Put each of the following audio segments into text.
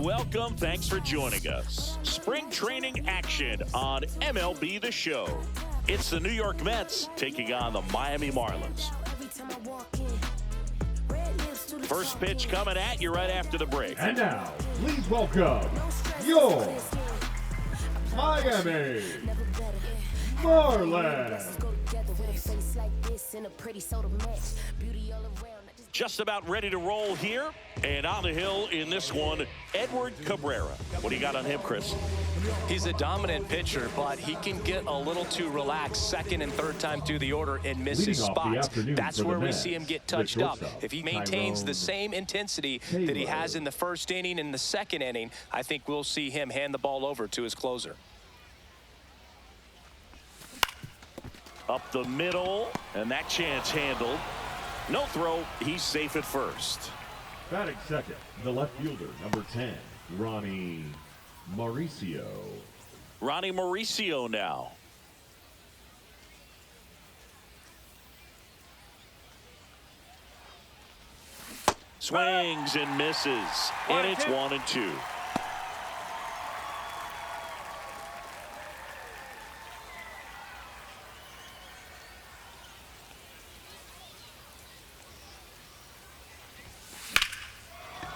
welcome. Thanks for joining us. Spring training action on MLB The Show. It's the New York Mets taking on the Miami Marlins. First pitch coming at you right after the break. And now, please welcome your Miami Marlins. Just about ready to roll here. And on the hill in this one, Edward Cabrera. What do you got on him, Chris? He's a dominant pitcher, but he can get a little too relaxed second and third time through the order and miss his spots. That's where we see him get touched up. If he maintains the same intensity that he has in the first inning and the second inning, I think we'll see him hand the ball over to his closer. Up the middle, and that chance handled. No throw. He's safe at first. Batting second, the left fielder, number 10, Ronnie Mauricio. Ronnie Mauricio now. Swings and misses, and it's 1-2.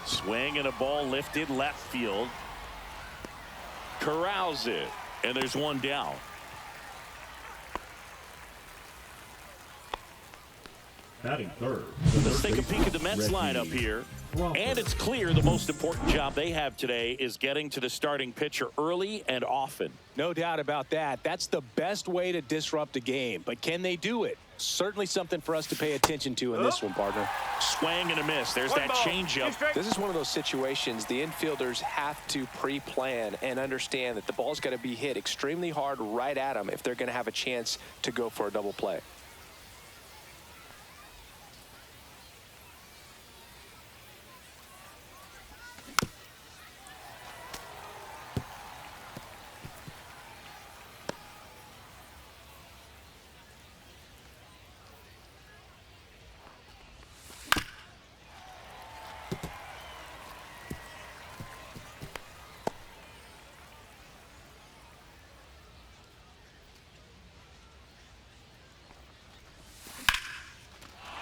Swing and a ball lifted left field. Corrals it, and there's one down. Batting third. Let's take a peek at the Mets lineup here. And it's clear the most important job they have today is getting to the starting pitcher early and often. No doubt about that. That's the best way to disrupt a game. But can they do it? Certainly something for us to pay attention to in this one, partner. Swing and a miss. There's that changeup. This is one of those situations the infielders have to pre-plan and understand that the ball's got to be hit extremely hard right at them if they're going to have a chance to go for a double play.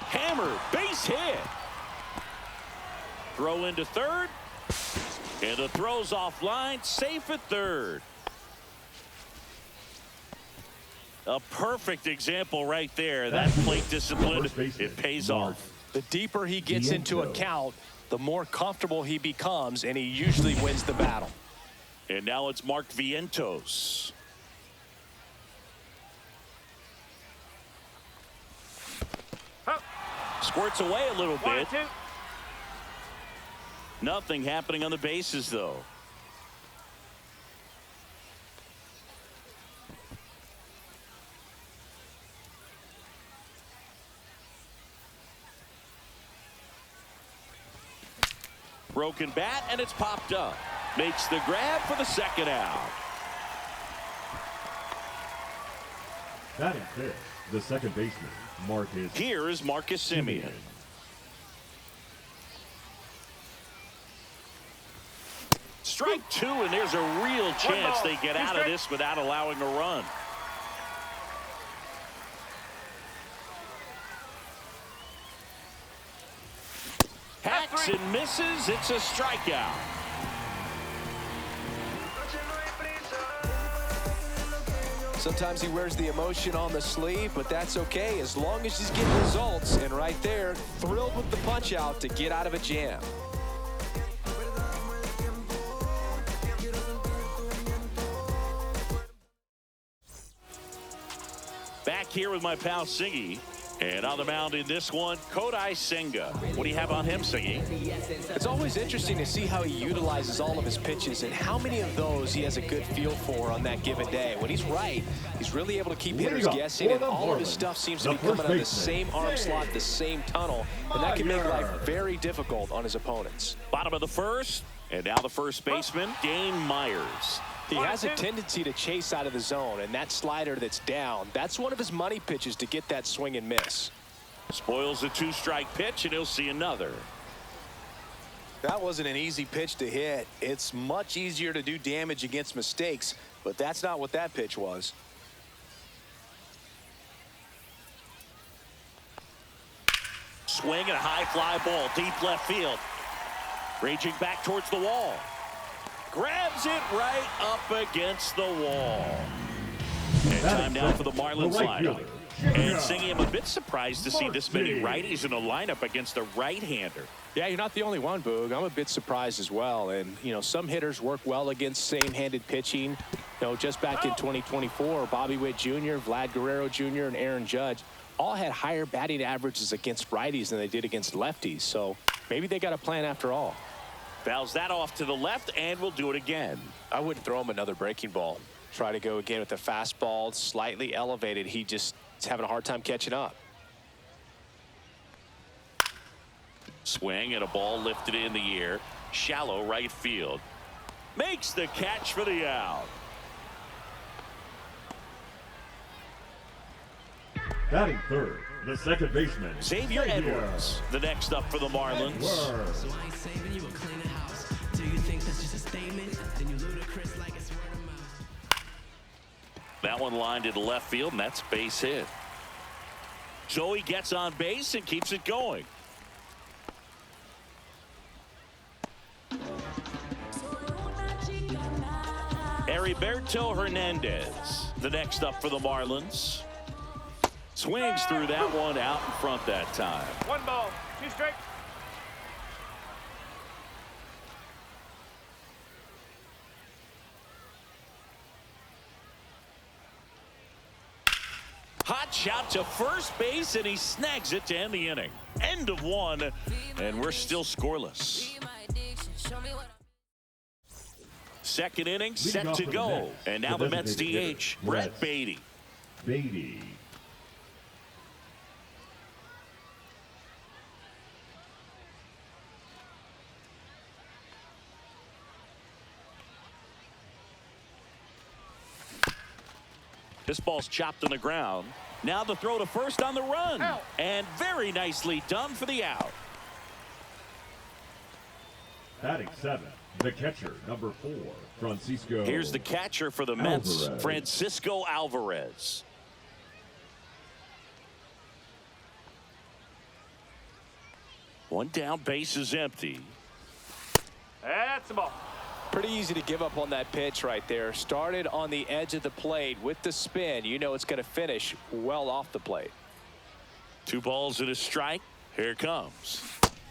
Hammer, base hit. Throw into third. And the throw's offline, safe at third. A perfect example right there. That plate discipline, it pays off. The deeper he gets into a count, the more comfortable he becomes, and he usually wins the battle. And now it's Mark Vientos. Squirts away a little bit. Nothing happening on the bases, though. Broken bat, and it's popped up. Makes the grab for the second out. Batting fifth, the second baseman, Marcus. Here is Marcus Semien. Strike two, and there's a real chance they get out of this without allowing a run. Hacks and misses. It's a strikeout. Sometimes he wears the emotion on the sleeve, but that's okay as long as he's getting results. And right there, thrilled with the punch out to get out of a jam. Back here with my pal Singy. And on the mound in this one, Kodai Senga. What do you have on him, Singy? It's always interesting to see how he utilizes all of his pitches and how many of those he has a good feel for on that given day. When he's right, he's really able to keep hitters guessing, and all of his stuff seems to be coming on the same arm slot, the same tunnel, and that can make life very difficult on his opponents. Bottom of the first, and now the first baseman, Dane Myers. He has a tendency to chase out of the zone, and that slider that's down, that's one of his money pitches to get that swing and miss. Spoils a two-strike pitch, and he'll see another. That wasn't an easy pitch to hit. It's much easier to do damage against mistakes, but that's not what that pitch was. Swing and a high fly ball, deep left field. Raging back towards the wall. Grabs it right up against the wall. And time now for the Marlins lineup. And Singy, I'm a bit surprised to see this many righties in a lineup against a right-hander. Yeah, you're not the only one, Boog. I'm a bit surprised as well. And, you know, some hitters work well against same-handed pitching. You know, just back in 2024, Bobby Witt Jr., Vlad Guerrero Jr., and Aaron Judge all had higher batting averages against righties than they did against lefties. So maybe they got a plan after all. Fouls that off to the left, and we'll do it again. I wouldn't throw him another breaking ball. Try to go again with the fastball, slightly elevated. He just is having a hard time catching up. Swing and a ball lifted in the air. Shallow right field. Makes the catch for the out. Batting third, the second baseman, Xavier Edwards, the next up for the Marlins. Edwards. So I ain't saving you a cleaner house. Do you think that's just a statement? Then you ludicrous like it's word of mouth. That one lined into left field, and that's base hit. So he gets on base and keeps it going. Heriberto Hernandez, the next up for the Marlins. Swings through that one out in front that time. 1 ball, 2 strikes. Hot shot to first base, and he snags it to end the inning. End of one, and we're still scoreless. Second inning set to go, and now the Mets DH, Brett Beatty. Beatty. This ball's chopped on the ground. Now the throw to first on the run. Ow. And very nicely done for the out. Batting seven, the catcher, number 4, Francisco. Here's the catcher for the Mets, Alvarez. Francisco Alvarez. One down, base is empty. That's the ball. Pretty easy to give up on that pitch right there. Started on the edge of the plate with the spin. You know it's going to finish well off the plate. 2 balls and a strike. Here it comes.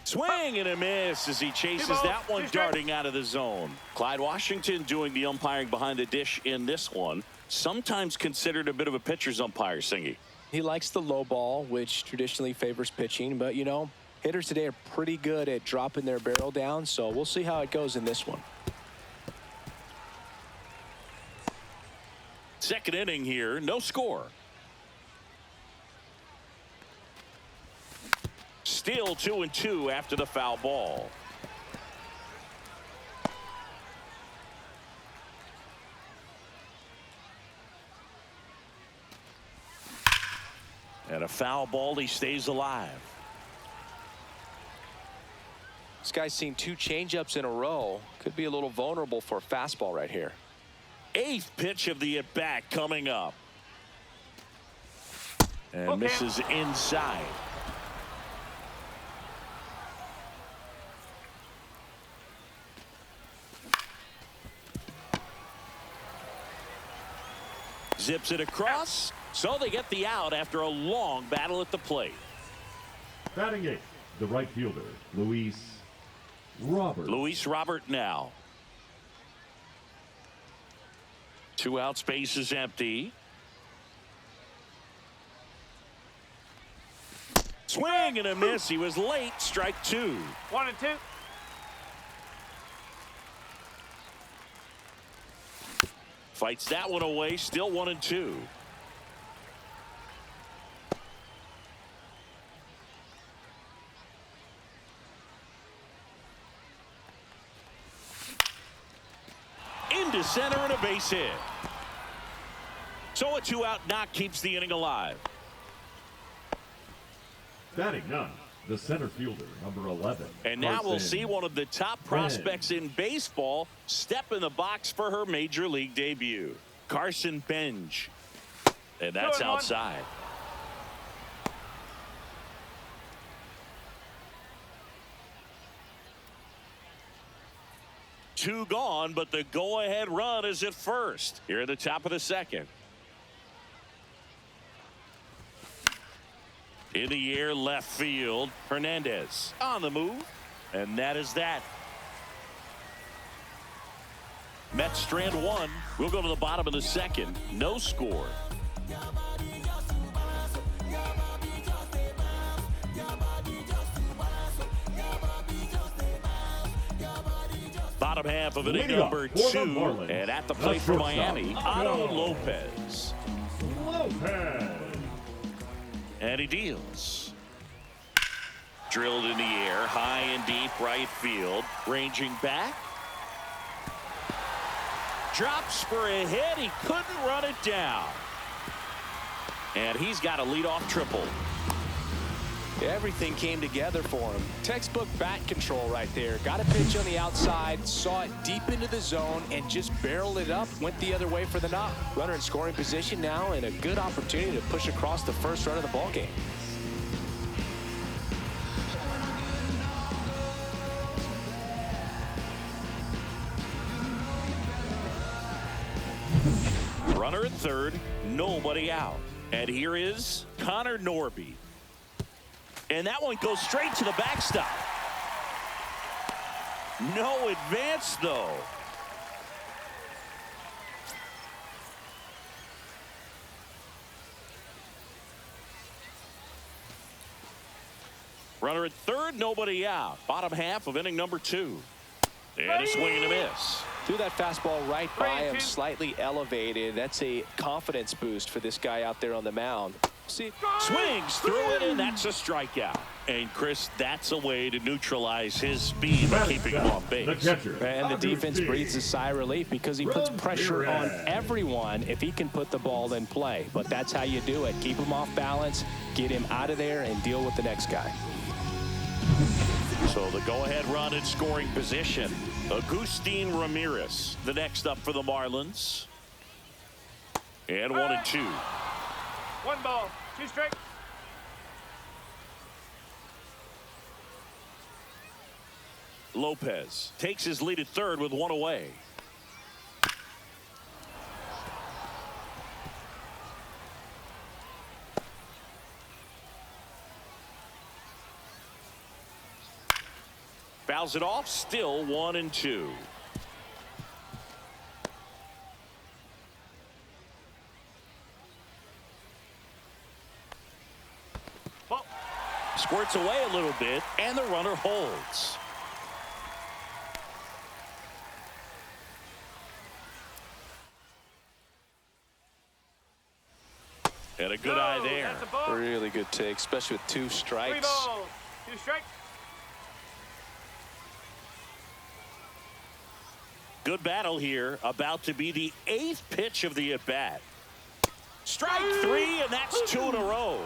Swing and a miss as he chases that one darting out of the zone. Clyde Washington doing the umpiring behind the dish in this one. Sometimes considered a bit of a pitcher's umpire, Singy. He likes the low ball, which traditionally favors pitching. But, you know, hitters today are pretty good at dropping their barrel down. So we'll see how it goes in this one. Second inning here, no score. Still 2-2 after the foul ball. And a foul ball, he stays alive. This guy's seen 2 changeups in a row. Could be a little vulnerable for a fastball right here. 8th pitch of the at-bat coming up. And misses inside. Zips it across, so they get the out after a long battle at the plate. Batting 8th, the right fielder, Luis Robert. Luis Robert now. 2 outs, base is empty. Swing and a miss. He was late. Strike 2. 1 and 2. Fights that one away. Still 1 and 2. Into center and a base hit. So a 2-out knock keeps the inning alive. Batting 9th, the center fielder, number 11. And now we'll Carson see one of the top prospects in baseball step in the box for her major league debut. Carson Benj. And that's outside. Two gone, but the go-ahead run is at first. Here at the top of the second. In the air, left field. Hernandez on the move. And that is that. Mets strand one. We'll go to the bottom of the second. No score. Bottom half of inning number 2. And at the plate for Miami, Otto Lopez. And he deals. Drilled in the air, high and deep right field. Ranging back. Drops for a hit. He couldn't run it down. And he's got a leadoff triple. Everything came together for him. Textbook bat control right there. Got a pitch on the outside, saw it deep into the zone, and just barreled it up. Went the other way for the knock. Runner in scoring position now, and a good opportunity to push across the first run of the ballgame. Runner at third, nobody out. And here is Connor Norby. And that one goes straight to the backstop. No advance, though. Runner at third, nobody out. Bottom half of inning number 2. And a swing and a miss. Threw that fastball right by him, slightly elevated. That's a confidence boost for this guy out there on the mound. See, swings through it, and that's a strikeout. And Chris, that's a way to neutralize his speed by keeping him off base. And the defense breathes a sigh of relief because he puts pressure on everyone if he can put the ball in play. But that's how you do it. Keep him off balance, get him out of there, and deal with the next guy. So the go-ahead run in scoring position. Agustin Ramirez, the next up for the Marlins. And 1-2. 1 ball, 2 strikes. Lopez takes his lead at third with 1 away. Fouls it off, still 1-2. Squirts away a little bit, and the runner holds. And a good eye there. Really good take, especially with 2 strikes. 3 balls, 2 strikes. Good battle here, about to be the 8th pitch of the at-bat. Strike 3, and that's 2 in a row.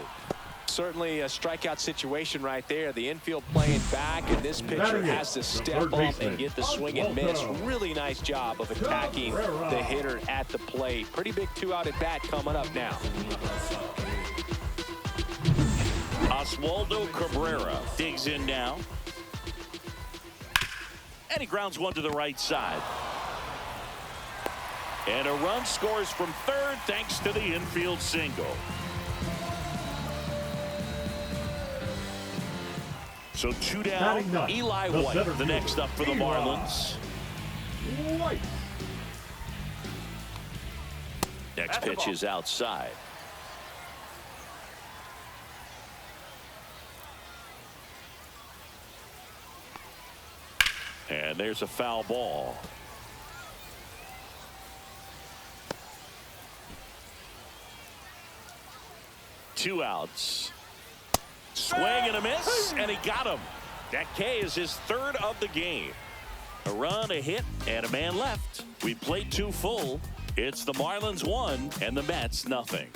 Certainly a strikeout situation right there. The infield playing back, and this pitcher has to step up and get the swing and miss. Really nice job of attacking the hitter at the plate. Pretty big 2-out at bat coming up now. Oswaldo Cabrera digs in now. And he grounds one to the right side. And a run scores from third thanks to the infield single. So 2 down. Eli White, the next up for the Marlins. Next pitch is outside. And there's a foul ball. Two outs. Swing and a miss, and he got him. That K is his 3rd of the game. A run, a hit, and a man left. We played 2 full. It's the Marlins 1 and the Mets nothing.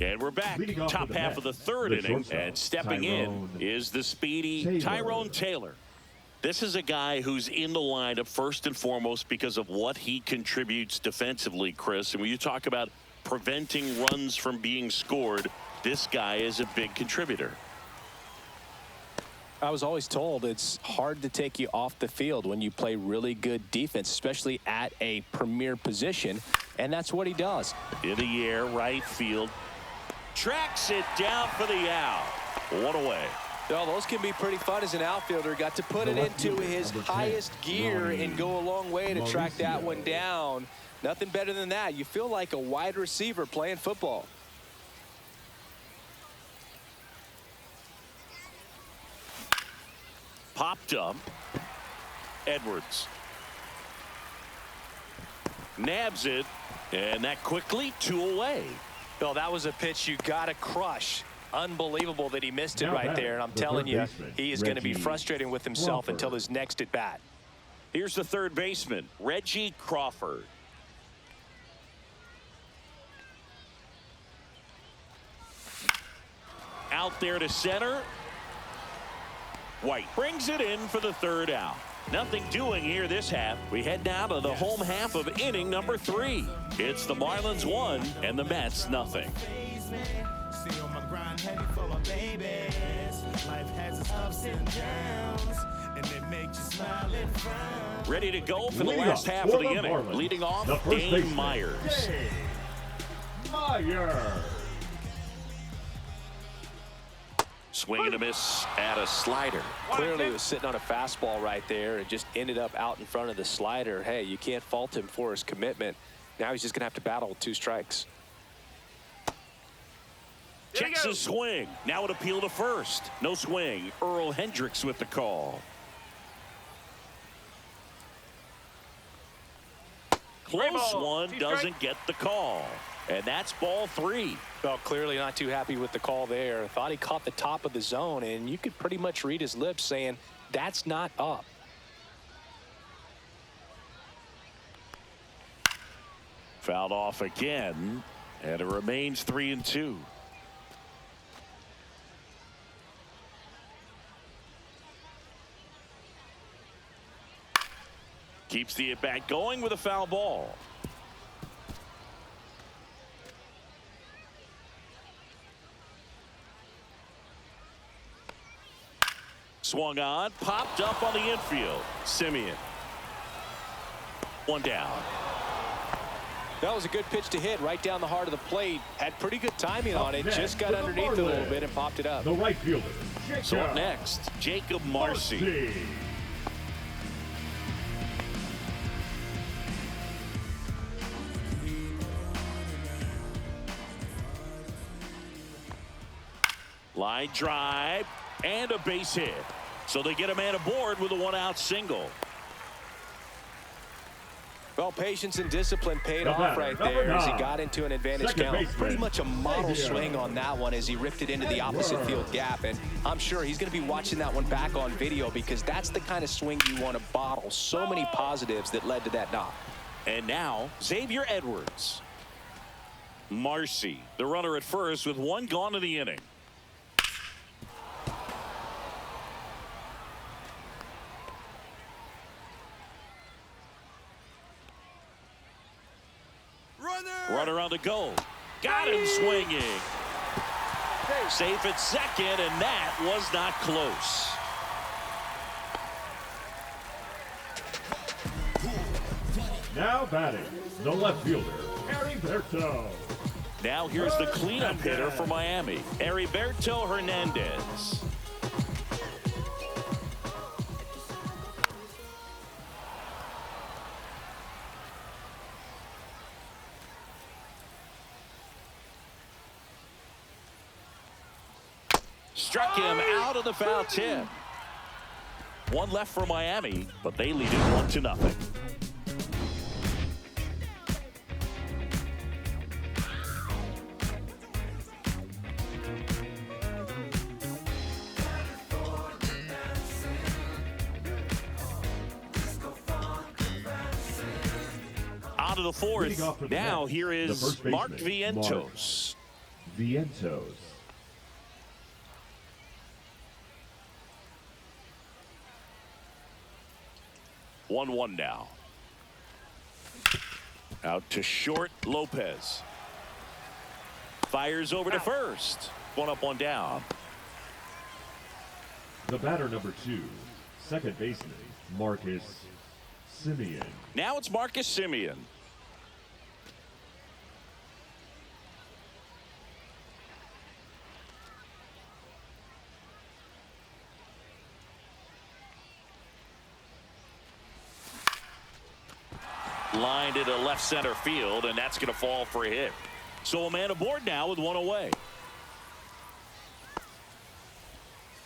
And we're back. Leading off Top for the half Mets, of the third the inning. shortstop, And stepping in is the speedy Tyrone Taylor. This is a guy who's in the lineup first and foremost because of what he contributes defensively, Chris. And when you talk about preventing runs from being scored, this guy is a big contributor. I was always told it's hard to take you off the field when you play really good defense, especially at a premier position, and that's what he does. In the air, right field. Tracks it down for the out. One away. Well, those can be pretty fun as an outfielder. Got to put it into his highest gear and go a long way to track that one down. Nothing better than that. You feel like a wide receiver playing football. Popped up. Edwards nabs it, and that quickly 2 away. Bill, that was a pitch you got to crush. Unbelievable that he missed it right there, and I'm telling you, he is going to be frustrating with himself until his next at bat. Here's the third baseman, Reggie Crawford. Out there to center. White brings it in for the third out. Nothing doing here this half. We head now to the home half of inning number 3. It's the Marlins 1 and the Mets nothing. Ready to go for the last half of the inning. Leading off, Dane Myers. Swing and a miss at a slider. Clearly he was sitting on a fastball right there and just ended up out in front of the slider. Hey, you can't fault him for his commitment. Now he's just going to have to battle with 2 strikes. Checks his swing. Now an appeal to first. No swing. Earl Hendricks with the call. Close one, doesn't get the call. And that's ball 3. Well, clearly not too happy with the call there. Thought he caught the top of the zone, and you could pretty much read his lips saying, that's not up. Fouled off again, and it remains 3-2. Keeps the at-bat going with a foul ball. Swung on, popped up on the infield. Simeon. 1 down. That was a good pitch to hit right down the heart of the plate. Had pretty good timing on it. Just got underneath it a little bit and popped it up. The right fielder. So up next, Jacob Marcy. Line drive and a base hit. So they get a man aboard with a 1-out single. Well, patience and discipline paid off right there as he got into an advantage count. Pretty much a model swing on that one as he ripped it into the opposite field gap. And I'm sure he's going to be watching that one back on video because that's the kind of swing you want to bottle. So many positives that led to that knock. And now, Xavier Edwards. Marcy, the runner at first with 1 gone in the inning. Runner on the go. Got him swinging. Safe at second, and that was not close. Now batting, the left fielder, Heriberto. Now here's the cleanup hitter for Miami, Heriberto Hernandez. Struck him out of the foul tip. 1 left for Miami, but they lead it 1-0. On to the 4th. Now here is Mark Vientos. Vientos. 1-1 now. Out to short, Lopez. Fires over to first. One up, one down. The batter number 2, second baseman, Marcus Semien. Now it's Marcus Semien. Lined into left center field, and that's going to fall for a hit. So a man aboard now with one away.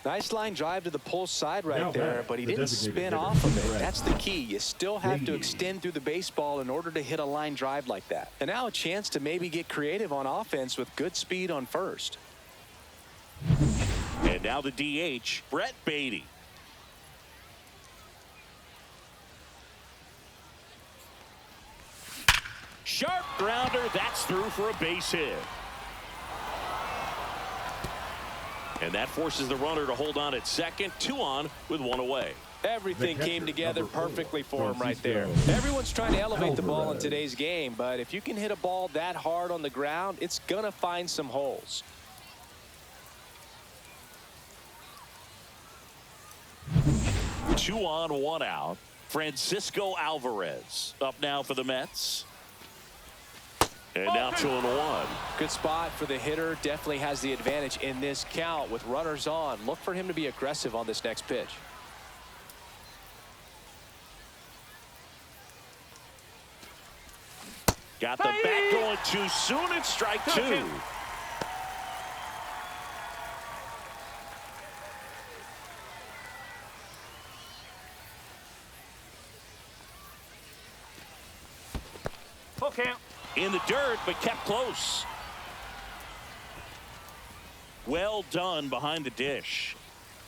Nice line drive to the pull side right Now there, back, but he the didn't designated spin hitter, off of it. correct. That's the key. You still have to Brady. extend through the baseball in order to hit a line drive like that. And now a chance to maybe get creative on offense with good speed on first. And now the DH, Brett Beatty. Sharp grounder, that's through for a base hit. And that forces the runner to hold on at second. 2 on with 1 away. Everything The came catcher, together number 4, perfectly for him right there. Francisco Everyone's trying to elevate the ball in Alvarez. today's game, but if you can hit a ball that hard on the ground, it's going to find some holes. Two on, 1 out. Francisco Alvarez up now for the Mets. And now 2-1. Good spot for the hitter. Definitely has the advantage in this count with runners on. Look for him to be aggressive on this next pitch. Got the bat going too soon. It's strike 2. Full count. In the dirt, but kept close. Well done behind the dish.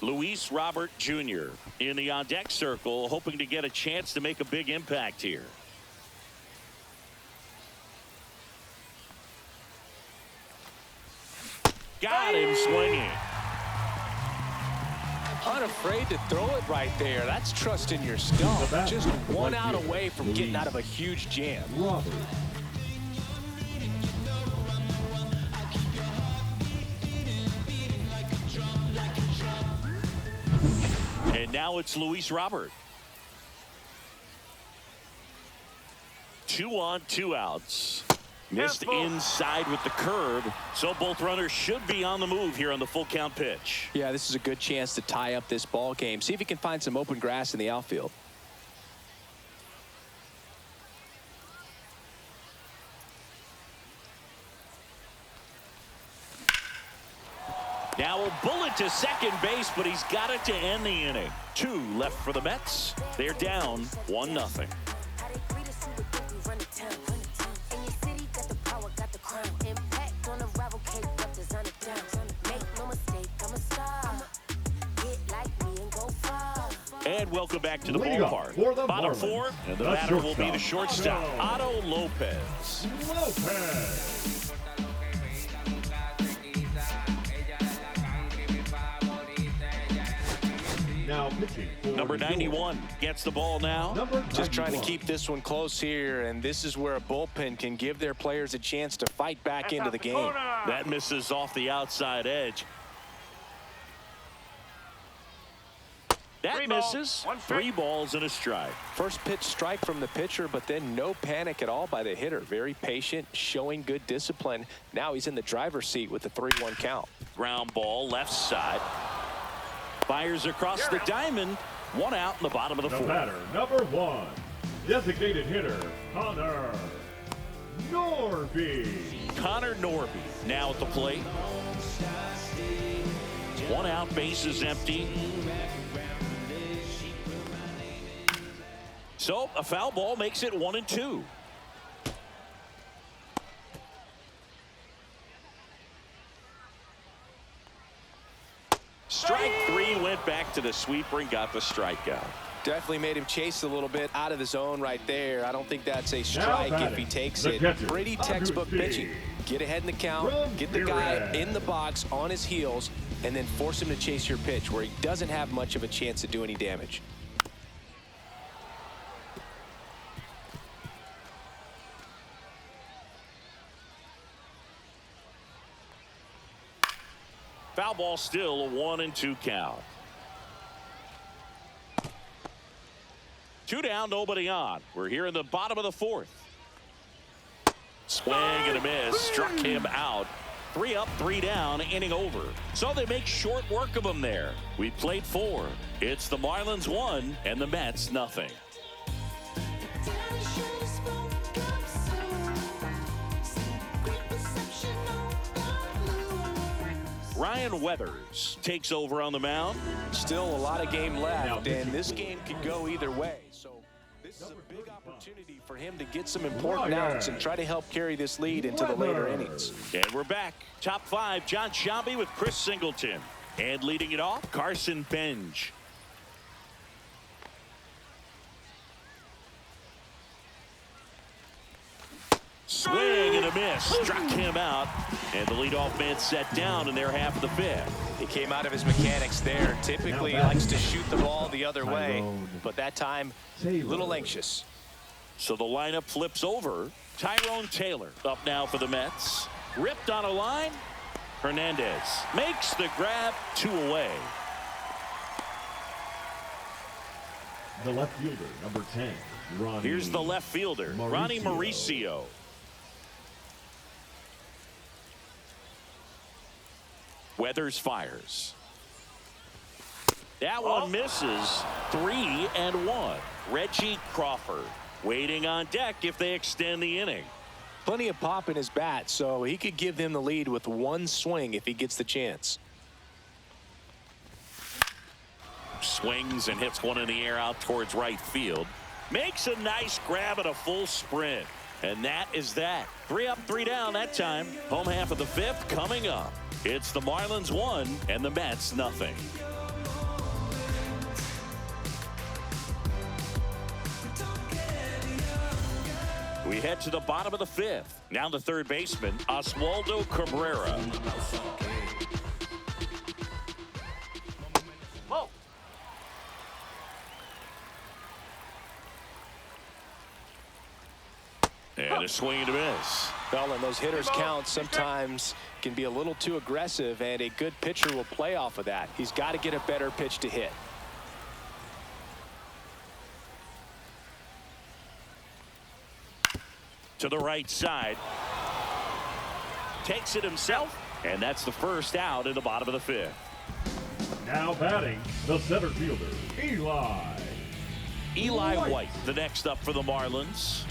Luis Robert Jr. in the on-deck circle, hoping to get a chance to make a big impact here. Got him swinging. Unafraid to throw it right there. That's trusting your stump. The bat, Just the one right out fielder, away from getting Luis out of a huge jam. Robert. And now it's Luis Robert. 2 on, 2 outs. Missed Careful. inside with the curve, so both runners should be on the move here on the full count pitch. Yeah, this is a good chance to tie up this ball game. See if he can find some open grass in the outfield. Now a bullet to second base, but he's got it to end the inning. 2 left for the Mets. They're down 1-0. And welcome back to the Leading off ballpark. for the Bottom Marlins, 4, and the the batter will be the shortstop, shortstop, Otto Lopez. Lopez. Now pitching for Number New York, 91 gets the ball now. Number Just trying to 91. keep this one close here, and this is where a bullpen can give their players a chance to fight back That's into out the game. corner. That misses off the outside edge. That 3 balls, misses. 1 strike. 3 balls and a strike. First pitch strike from the pitcher, but then no panic at all by the hitter. Very patient, showing good discipline. Now he's in the driver's seat with the 3-1 count. Ground ball left side. Fires across the diamond. 1 out in the bottom of the The 4th. batter, number 1, designated hitter, Connor Norby. Connor Norby now at the plate. 1 out, bases empty. So a foul ball makes it 1-2. Strike 3 went back to the sweeper and got the strikeout. Definitely made him chase a little bit out of the zone right there. I don't think that's a strike if he takes it. Pretty textbook pitching. Get ahead in the count, get the guy in the box on his heels, and then force him to chase your pitch where he doesn't have much of a chance to do any damage. Foul ball, still a 1-2 count. 2 down, nobody on. We're here in the bottom of the 4th. Swing and a miss. Struck him out. 3 up, 3 down, inning over. So they make short work of him there. We played 4. It's the Marlins 1 and the Mets nothing. Ryan Weathers takes over on the mound. Still a lot of game left, and this game could go either way. So this is a big opportunity for him to get some important outs and try to help carry this lead into the later innings. And we're back. Top 5, John Sciambi with Chris Singleton. And leading it off, Carson Benj. Swing and a miss. Struck him out. And the leadoff man set down in their half of the 5th. He came out of his mechanics there. Typically he likes to shoot the ball the other way, but that time a little anxious. So the lineup flips over. Tyrone Taylor up now for the Mets. Ripped on a line. Hernandez makes the grab, 2 away. The left fielder, number 10, Ronnie. Here's the left fielder, Ronnie Mauricio. Weathers fires. That one misses. 3-1. Reggie Crawford waiting on deck if they extend the inning. Plenty of pop in his bat, so he could give them the lead with 1 swing if he gets the chance. Swings and hits one in the air out towards right field. Makes a nice grab at a full sprint. And that is that. 3 up, 3 down that time. Home half of the 5th coming up. It's the Marlins 1 and the Mets nothing. We head to the bottom of the 5th. Now the third baseman, Oswaldo Cabrera. Whoa. And a swing and a miss. Well, and those hitters count sometimes can be a little too aggressive, and a good pitcher will play off of that. He's got to get a better pitch to hit. To the right side. Takes it himself, and that's the first out in the bottom of the 5th. Now batting, the center fielder, Eli White, the next up for the Marlins.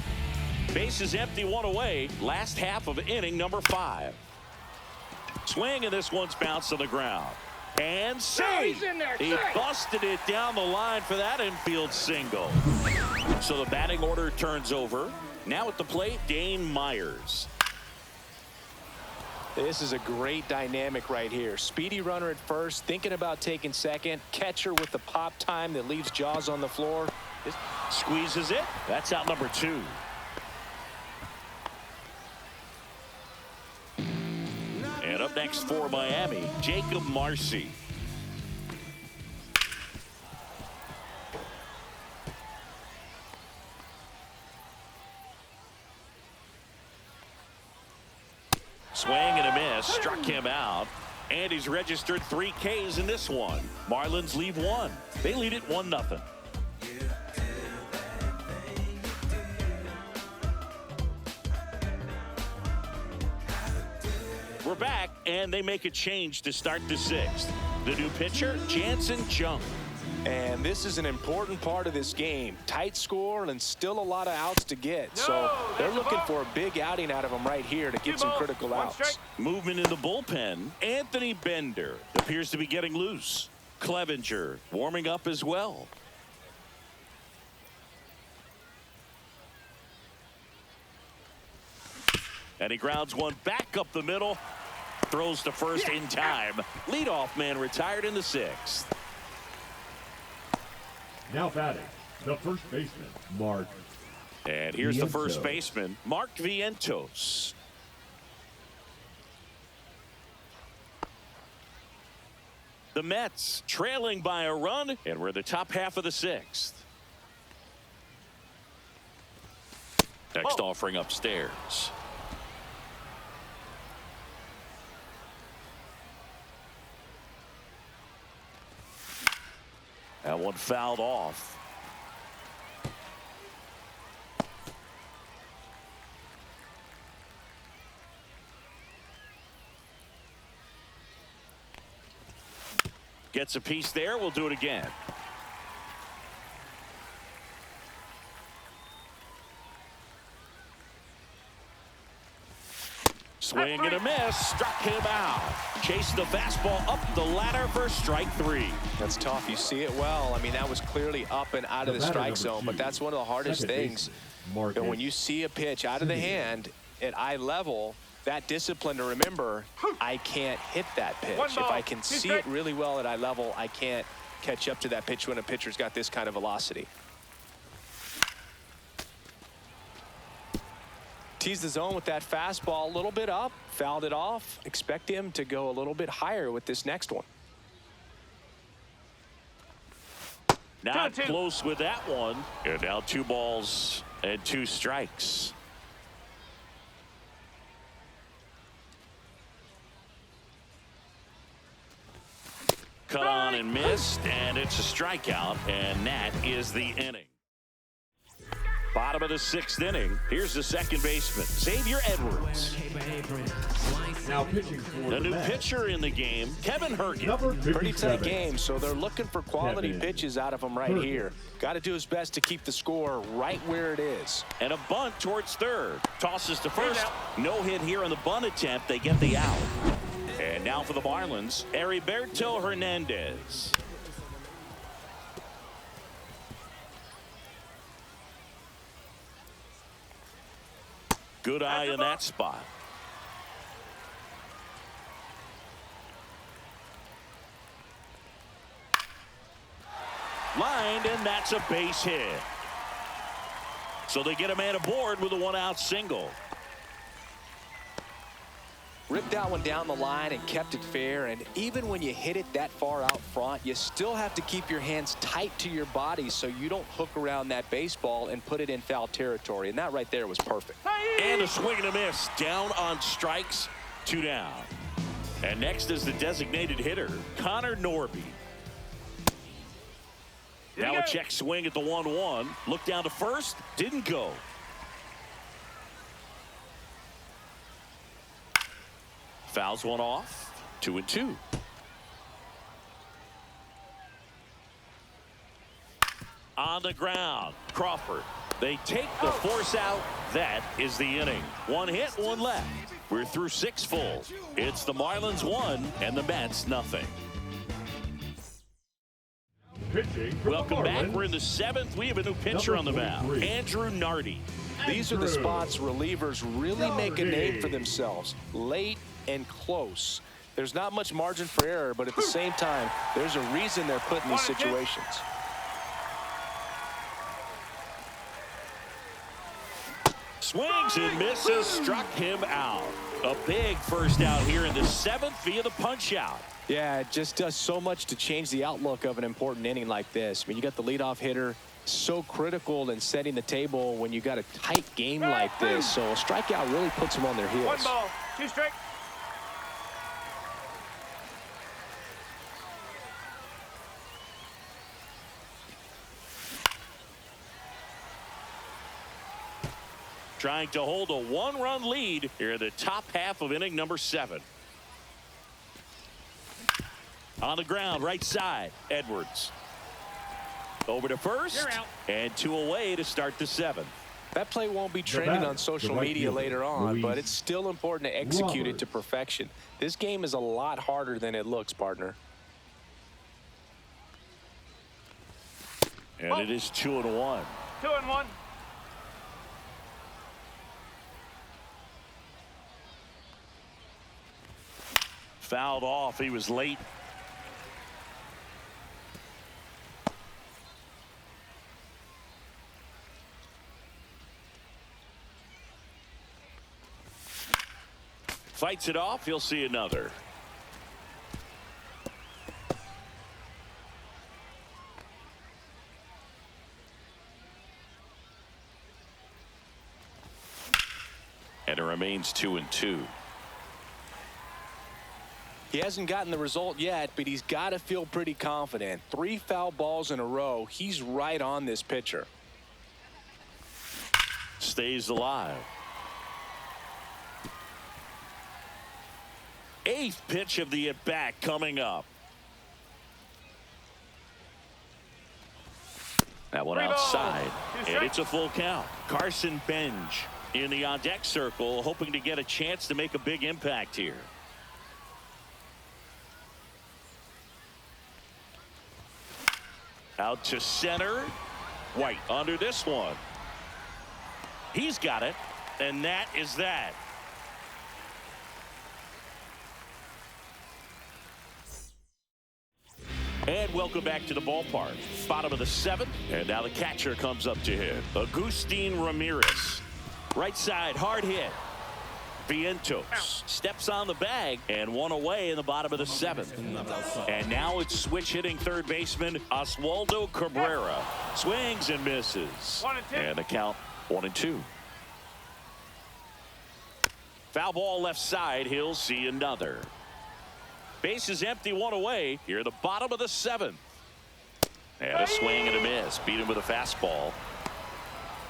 Base is empty, 1 away. Last half of inning number 5. Swing, and this one's bounced to the ground. And save. He busted it down the line for that infield single. So the batting order turns over. Now at the plate, Dane Myers. This is a great dynamic right here. Speedy runner at first, thinking about taking second. Catcher with the pop time that leaves Jaws on the floor. Squeezes it. That's out number 2. And up next for Miami, Jacob Marcy. Swing and a miss. Struck him out. And he's registered 3 Ks in this one. Marlins leave 1. They lead it 1-0. We're back, and they make a change to start the 6th. The new pitcher, Jansen Junk. And this is an important part of this game. Tight score and still a lot of outs to get. So they're looking for a big outing out of him right here to get some critical outs. Movement in the bullpen. Anthony Bender appears to be getting loose. Clevenger warming up as well. And he grounds one back up the middle. Throws to first in time. Leadoff man retired in the 6th. Now batting, the first baseman, Mark. And here's the first Vientos. baseman, Mark Vientos. The Mets trailing by a run, and we're in the top half of the sixth. Next offering upstairs. That one fouled off. Gets a piece there. We'll do it again. Swing and a miss. Struck him out. Chased the fastball up the ladder for strike three. That's tough. You see it well. I mean, that was clearly up and out of the strike zone, but that's one of the hardest things. And when you see a pitch out of the hand at eye level, that discipline to remember, I can't hit that pitch. If I can see it really well at eye level, I can't catch up to that pitch when a pitcher's got this kind of velocity. Teased the zone with that fastball, a little bit up, fouled it off. Expect him to go a little bit higher with this next one. Not close with that one. And now 2 balls and 2 strikes. Cut on and missed, and it's a strikeout, and that is the inning. Bottom of the 6th inning. Here's the second baseman, Xavier Edwards. Now pitching for The new Mets, pitcher in the game, Kevin Hergen. number Pretty 57. tight game, so they're looking for quality Kevin pitches out of him right Hergen. here. Got to do his best to keep the score right where it is. And a bunt towards third. Tosses to first. No hit here on the bunt attempt. They get the out. And now for the Marlins, Heriberto Hernandez. Good eye in that spot. Lined, and that's a base hit. So they get a man aboard with a 1-out single. Ripped that one down the line and kept it fair, and even when you hit it that far out front, you still have to keep your hands tight to your body so you don't hook around that baseball and put it in foul territory, and that right there was perfect. And a swing and a miss. Down on strikes, 2 down. And next is the designated hitter, Connor Norby. Now a check swing at the 1-1. Look down to first, didn't go. Fouls one off, 2-2. On the ground, Crawford. They take the force out. That is the inning. 1 hit, 1 left. We're through 6 full. It's the Marlins 1 and the Mets nothing. Pitching for Welcome the back. Marlins, We're in the 7th. We have a new pitcher on the Number mound, 43. Andrew Nardi. These are the spots relievers really make a name for themselves. Late and close. There's not much margin for error, but at the same time, there's a reason they're put in these situations. Swings and misses, struck him out. A big first out here in the 7th via the punch out. Yeah, it just does so much to change the outlook of an important inning like this. I mean, you got the leadoff hitter, so critical in setting the table when you got a tight game like this. So a strikeout really puts them on their heels. 1 ball, 2 strikes. Trying to hold a 1-run lead here in the top half of inning number 7. On the ground, right side, Edwards. Over to first, You're out. and 2 away to start the 7th. That play won't be trending batter, on social the right media fielder, later on, Luis but it's still important to execute it Robert. to perfection. This game is a lot harder than it looks, partner. And it is 2-1. 2-1. Fouled off. He was late. Fights it off. He'll see another. And it remains 2-2. He hasn't gotten the result yet, but he's got to feel pretty confident. 3 foul balls in a row. He's right on this pitcher. Stays alive. 8th pitch of the at-bat coming up. That one outside, and it's a full count. Carson Benj in the on-deck circle, hoping to get a chance to make a big impact here. Out to center. White under this one. He's got it, and that is that. And welcome back to the ballpark. Bottom of the 7th, and now the catcher comes up to him. Agustin Ramirez. Right side, hard hit. Vientos steps on the bag, and one away in the bottom of the 7th. And now it's switch hitting third baseman Oswaldo Cabrera. Swings and misses. And the count 1-2. Foul ball left side. He'll see another. Base is empty, one away. Here at the bottom of the 7th. And a swing and a miss. Beat him with a fastball.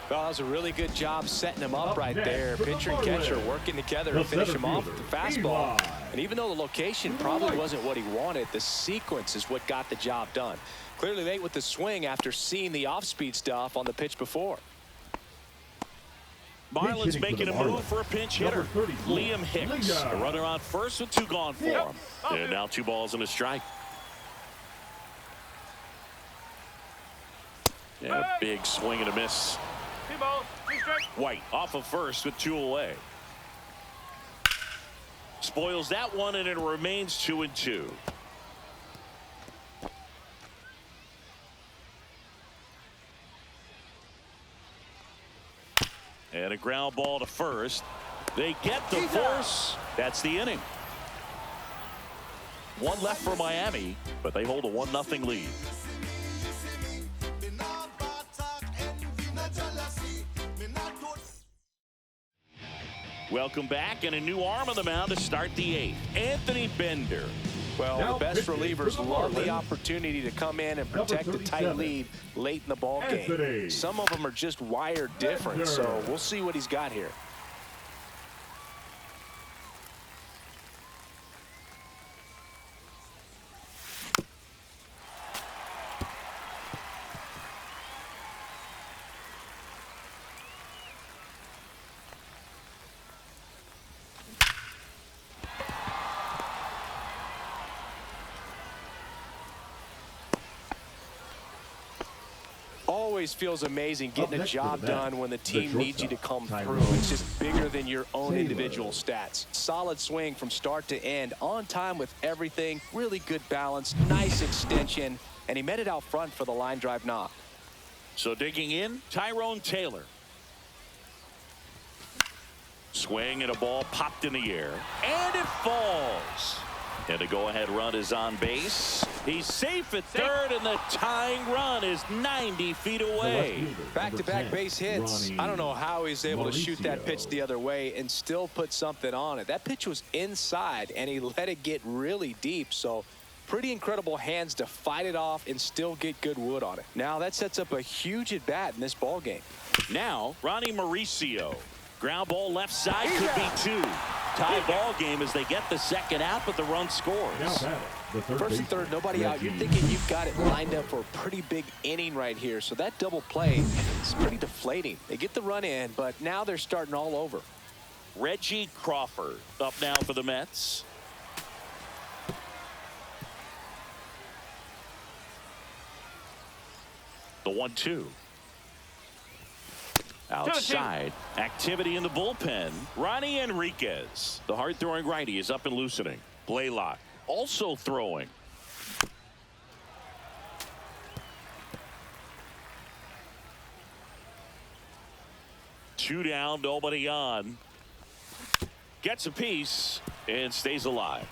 Well, that was a really good job setting him up right there. Pitcher and catcher working together to finish him off with the fastball. And even though the location probably wasn't what he wanted, the sequence is what got the job done. Clearly late with the swing after seeing the off-speed stuff on the pitch before. Marlins making a move for a pinch hitter. Liam Hicks, a runner on first with 2 gone for him. And now 2 balls and a strike. And a big swing and a miss. 2 balls, 2 strikes. White off of first with 2 away. Spoils that one, and it remains 2-2. And a ground ball to first. They get the force. That's the inning. 1 left for Miami, but they hold a 1-0 lead. Welcome back, and a new arm on the mound to start the 8th. Anthony Bender. Well, Now the best pitching relievers for the love the Marlins, opportunity to come in and protect a tight 37, lead late in the ball game. Anthony Some of them are just wired different, Bender. so we'll see what he's got here. Always feels amazing getting a next job for the done when the team needs you to come through. It's just bigger than your own individual stats. Solid swing from start to end, on time with everything, really good balance, nice extension, and he met it out front for the line drive knock. So digging in, Tyrone Taylor. Swing and a ball popped in the air, and it falls. And the go-ahead run is on base. He's safe at third, and the tying run is 90 feet away. Back-to-back base hits. I don't know how he's able to shoot that pitch the other way and still put something on it. That pitch was inside, and he let it get really deep. So pretty incredible hands to fight it off and still get good wood on it. Now that sets up a huge at-bat in this ball game. Now, Ronnie Mauricio. Ground ball left side, could be 2. Tie ball game as they get the second out, but the run scores. First and third, nobody out. You're thinking you've got it lined up for a pretty big inning right here. So that double play is pretty deflating. They get the run in, but now they're starting all over. Reggie Crawford up now for the Mets. The 1-2. Outside, activity in the bullpen. Ronnie Enriquez, the hard-throwing righty, is up and loosening. Blaylock also throwing. Two down, nobody on. Gets a piece and stays alive.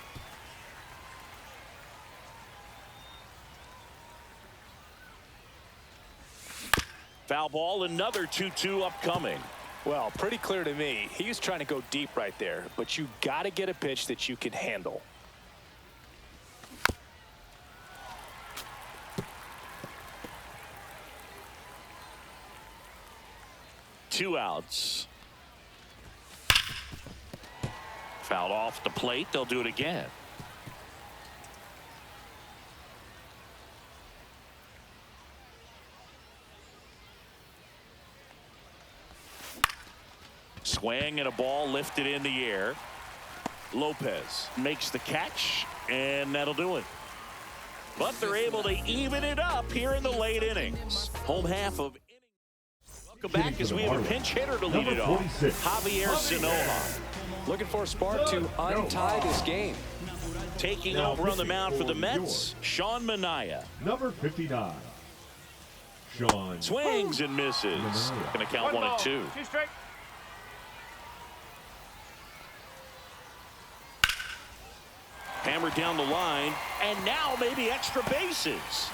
Foul ball, another 2-2 upcoming. Well, pretty clear to me. He was trying to go deep right there, but you got to get a pitch that you can handle. Two outs. Fouled off the plate. They'll do it again. Swing and a ball lifted in the air. Lopez makes the catch, and that'll do it. But they're able to even it up here in the late innings. Home half of innings. Welcome back as we have a pinch hitter to lead it off. Javier Sanoja. Looking for a spark to untie this game. Taking over on the mound for the Mets, Sean Manaea. Number 59. Sean. Swings and misses. Going to count 1 and 2. 2 straight. Hammered down the line, and now maybe extra bases.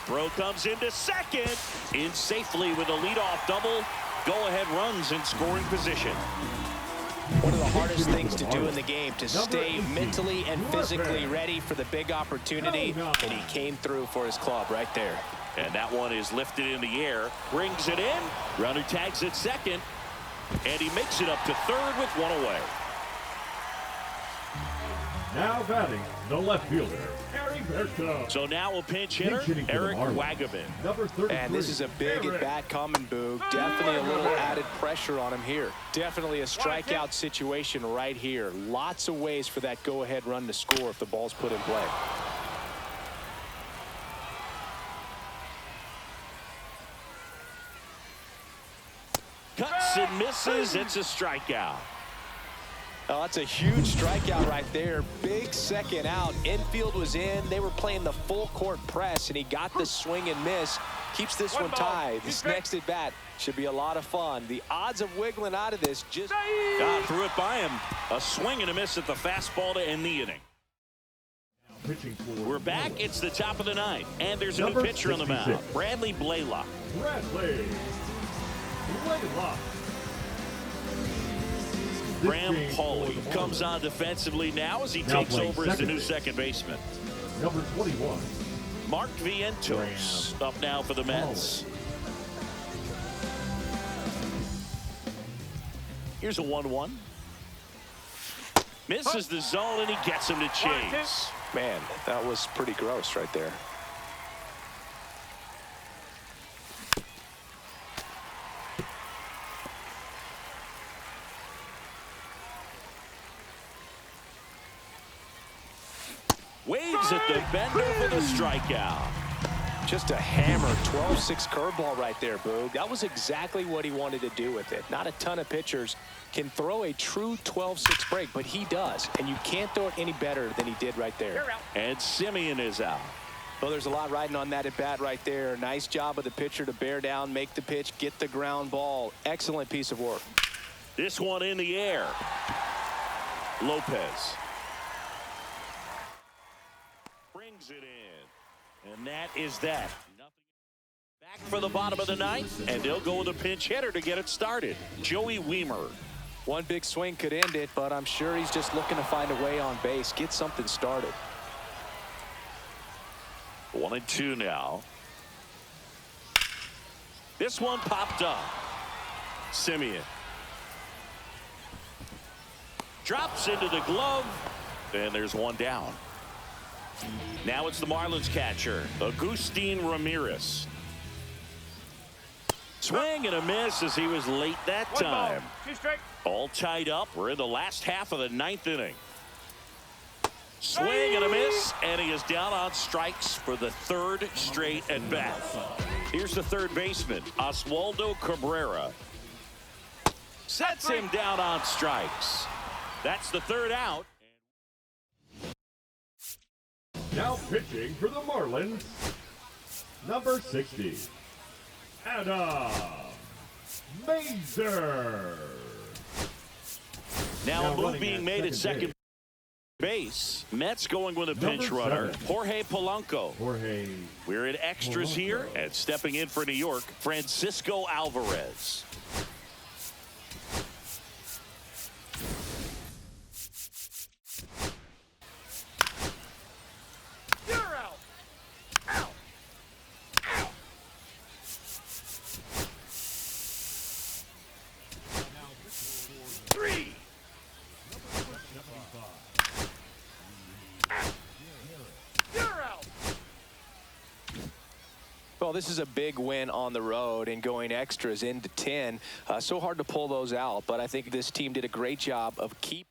Throw comes into second. In safely with a leadoff double. Go-ahead runs in scoring position. One of the hardest things to do in the game, to stay mentally and physically ready for the big opportunity, and he came through for his club right there. And that one is lifted in the air, brings it in. Runner tags at second, and he makes it up to third with 1 away. Now batting, the left fielder, Eric Berto. So now a pinch hitter, Eric Wagaman. Number 33. And this is a big at-bat coming, Boog. Definitely a little added pressure on him here. Definitely a strikeout situation right here. Lots of ways for that go-ahead run to score if the ball's put in play. Cuts and misses. It's a strikeout. Oh, that's a huge strikeout right there. Big second out. Infield was in. They were playing the full court press, and he got the swing and miss. Keeps this one tied. This next at bat should be a lot of fun. The odds of wiggling out of this just threw it by him. A swing and a miss at the fastball to end the inning. We're back. It's the top of the ninth, and there's a new pitcher on the mound. Bradley Blaylock. Bradley Blaylock. Graham Pauley comes on defensively now as he takes over as the new second baseman. Number 21. Mark Vientos up now for the Mets. Here's a 1-1. Misses the zone, and he gets him to chase. Man, that was pretty gross right there. Waves at the bender for the strikeout. Just a hammer 12-6 curveball right there, Boog. That was exactly what he wanted to do with it. Not a ton of pitchers can throw a true 12-6 break, but he does, and you can't throw it any better than he did right there. And Simeon is out. Well, there's a lot riding on that at bat right there. Nice job of the pitcher to bear down, make the pitch, get the ground ball. Excellent piece of work. This one in the air. Lopez brings it in, and that is that. Nothing. Back for the bottom of the ninth, and they'll go with a pinch hitter to get it started. Joey Wiemer. One big swing could end it, but I'm sure he's just looking to find a way on base, get something started. 1-2 now. This one popped up. Simeon drops into the glove, and there's one down. Now it's the Marlins catcher, Agustin Ramirez. Swing and a miss as he was late that time. 2 straight. All tied up. We're in the last half of the ninth inning. Swing and a miss, and he is down on strikes for the third straight at bat. Here's the third baseman, Oswaldo Cabrera. Sets him down on strikes. That's the third out. Now pitching for the Marlins, number 60, Adam Mazer. Now a move being made at second base. Mets going with a pinch runner, Jorge Polanco. We're in extras here, and stepping in for New York, Francisco Alvarez. You're out. Out. Out. 3. Well, this is a big win on the road and going extras into 10. So hard to pull those out, but I think this team did a great job of keeping